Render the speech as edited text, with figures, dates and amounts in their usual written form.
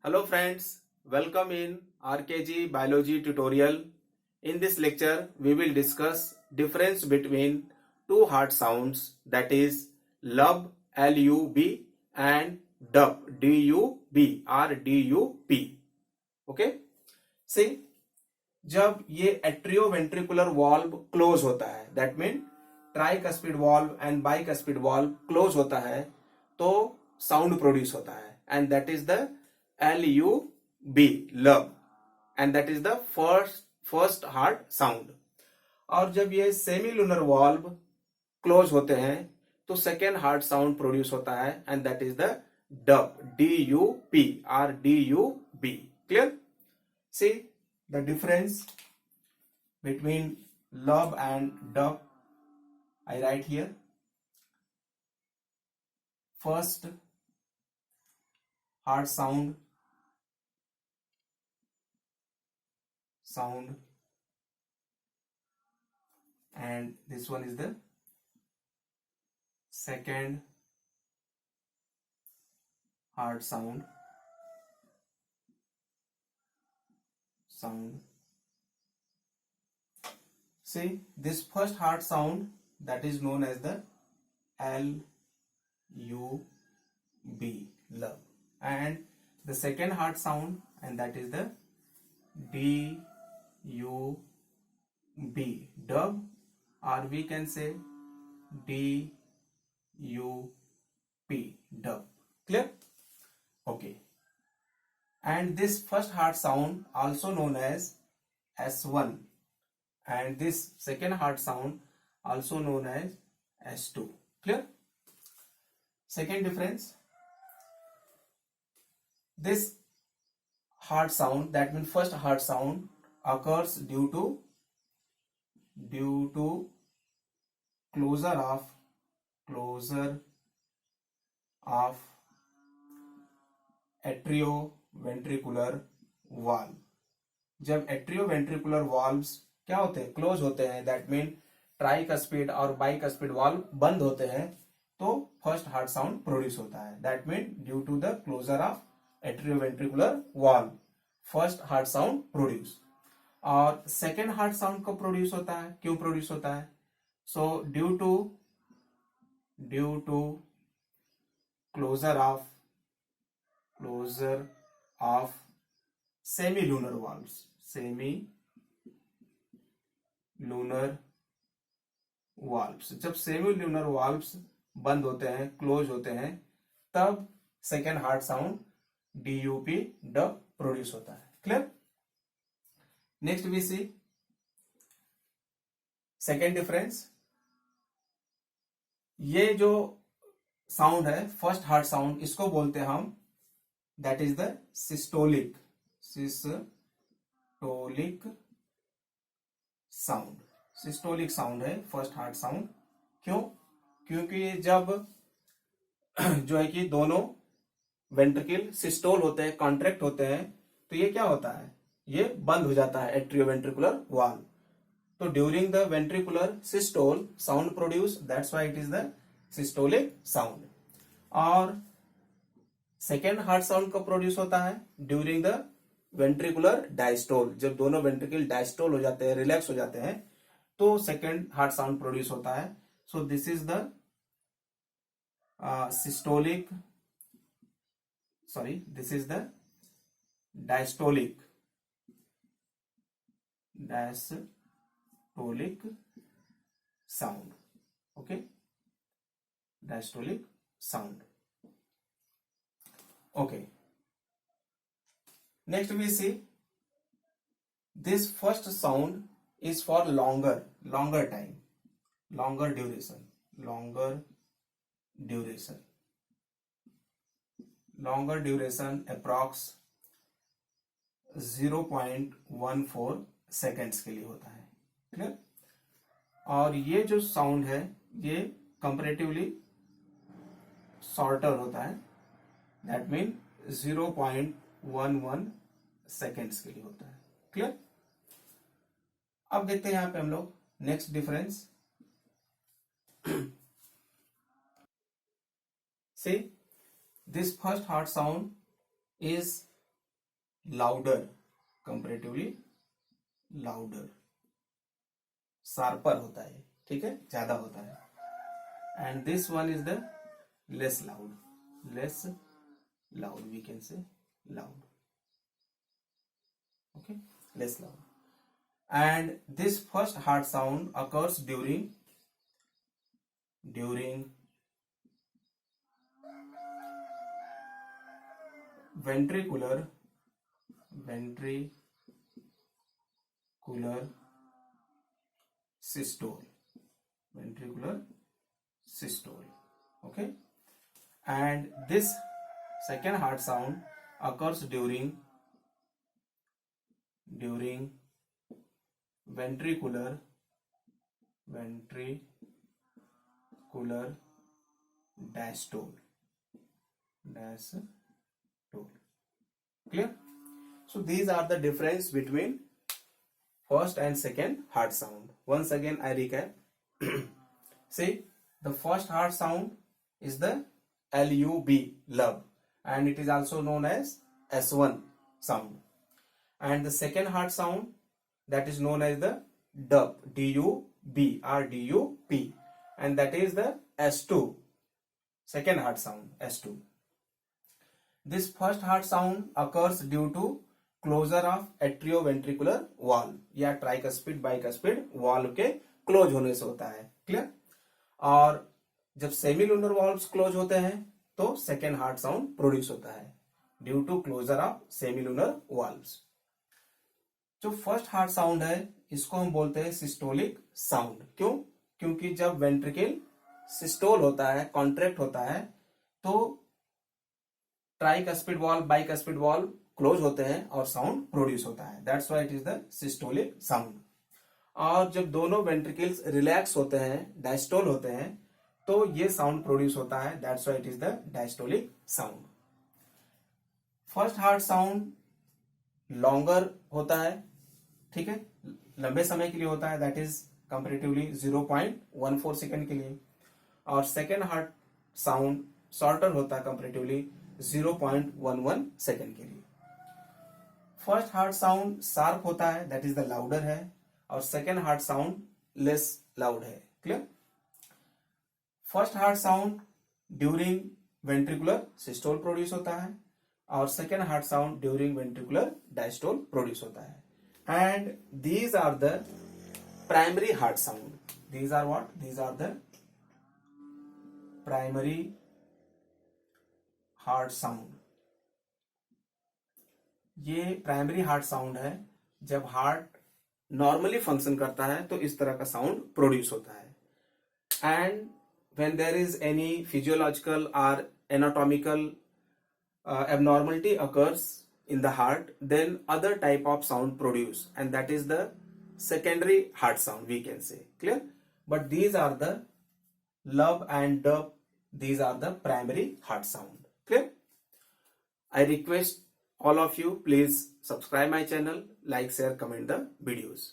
Hello friends, welcome in RKG Biology tutorial. In this lecture, we will discuss difference between two hard sounds, that is lub LUB and dub DUB or DUP. Okay? See, जब ये atrioventricular valve close होता है, that mean tricuspid valve and bicuspid valve close होता है, तो sound produce होता है and that is the LUB लब and that is the first heart sound. और जब ये सेमी लूनर वाल्व क्लोज होते हैं तो सेकेंड हार्ड साउंड प्रोड्यूस होता है and that is the dub DUP or DUB. Clear? See the difference between lub and dub I write here. First hard sound and this one is the second hard sound. See, this first hard sound that is known as the LUB lub, and the second hard sound and that is the DUB dub, or we can say DUP dub. Clear? Okay. And this first hard sound also known as S1 and this second hard sound also known as S2. Clear? Second difference, this hard sound, that means first hard sound, occurs due to closure of atrioventricular valve. जब atrioventricular valves क्या होते हैं, close होते हैं, that mean tricuspid और bicuspid valve बंद होते हैं, तो फर्स्ट हार्ड साउंड प्रोड्यूस होता है. That mean due to the closure of atrioventricular valve first heart sound produce. और सेकेंड हार्ड साउंड कब प्रोड्यूस होता है, क्यों प्रोड्यूस होता है? So due to closure of semi-lunar valves. जब semi-lunar valves बंद होते हैं, क्लोज होते हैं, तब second heart sound DUP dub produce होता है. Clear? Next we see second difference. ये जो साउंड है फर्स्ट हार्ड साउंड, इसको बोलते हैं हम, that is the systolic sound है फर्स्ट हार्ड साउंड. क्यों? क्योंकि जब जो है कि दोनों वेंट्रिकल सिस्टोल होते हैं, कॉन्ट्रैक्ट होते हैं, तो ये क्या होता है, ये बंद हो जाता है एट्रियोवेंट्रिकुलर वाल्व. तो during the ventricular systole sound produce, that's why it is the systolic sound. और सेकेंड हार्ड साउंड कब प्रोड्यूस होता है? During the ventricular diastole. जब दोनों वेंट्रिकल डायस्टोल हो जाते हैं, रिलैक्स हो जाते हैं, तो सेकेंड हार्ड साउंड प्रोड्यूस होता है. So this is the this is the diastolic sound. Okay, diastolic sound. Okay. Next we see this first sound is for longer time, longer duration, approx 0.14 seconds के लिए होता है. Clear? और ये जो sound है ये कंपैरेटिवली शॉर्टर होता है, दैट मीन 0.11 सेकेंड्स के लिए होता है. क्लियर? अब देखते हैं यहां पे हम लोग next difference. See, this first hard sound is louder, comparatively louder, sharper होता है, ठीक है, ज्यादा होता है. And this one is the less loud, we can say loud, okay, less loud. And this first hard sound occurs during ventricular systole, okay. And this second hard sound occurs during ventricular diastole. Clear? So these are the difference between first and second hard sound. Once again I recap. See, the first hard sound is the LUB, lub, and it is also known as S1 sound. And the second hard sound, that is known as the dub, D-U-B or D-U-P, and that is the S2, second hard sound, S2. This first hard sound occurs due to closure of atrioventricular valve या tricuspid bicuspid valve के close होने से होता है. Clear? और जब semilunar valves close होते हैं तो सेकेंड हार्ड साउंड प्रोड्यूस होता है due to closure of semilunar valves. जो फर्स्ट हार्ड साउंड है इसको हम बोलते हैं सिस्टोलिक साउंड. क्यों? क्योंकि जब वेंट्रिकल सिस्टोल होता है, कॉन्ट्रैक्ट होता है, तो tricuspid valve bicuspid valve close होते हैं और साउंड प्रोड्यूस होता है. That's why it is the systolic sound. और जब दोनों वेंट्रिकल्स रिलैक्स होते हैं, डायस्टोल होते हैं, तो ये साउंड प्रोड्यूस होता है. That's why it is the diastolic sound. First heart sound longer होता है, ठीक है, लंबे समय के लिए होता है, दैट इज कंपेरेटिवली 0.14 सेकेंड के लिए. और सेकेंड हार्ड साउंड शॉर्टर होता है कंपेरेटिवली 0.11 सेकेंड के लिए. फर्स्ट हार्ड साउंड शार्प होता है, दैट इज द लाउडर है, और second heart sound less loud है. Clear? First heart sound during ventricular systole produce होता है और second heart sound during ventricular diastole produce होता है. And these are the primary heart sound. These are what? These are the primary heart sound. ये primary heart sound है. जब heart normally function करता है तो इस तरह का साउंड प्रोड्यूस होता है. And when there is any physiological और anatomical abnormality occurs in the heart, then other type of sound produce, and that is the secondary heart sound, we can say. Clear? But these are the lub and dub, these are the primary heart sound. Clear? I request all of you, please subscribe my channel, like, share, comment the videos.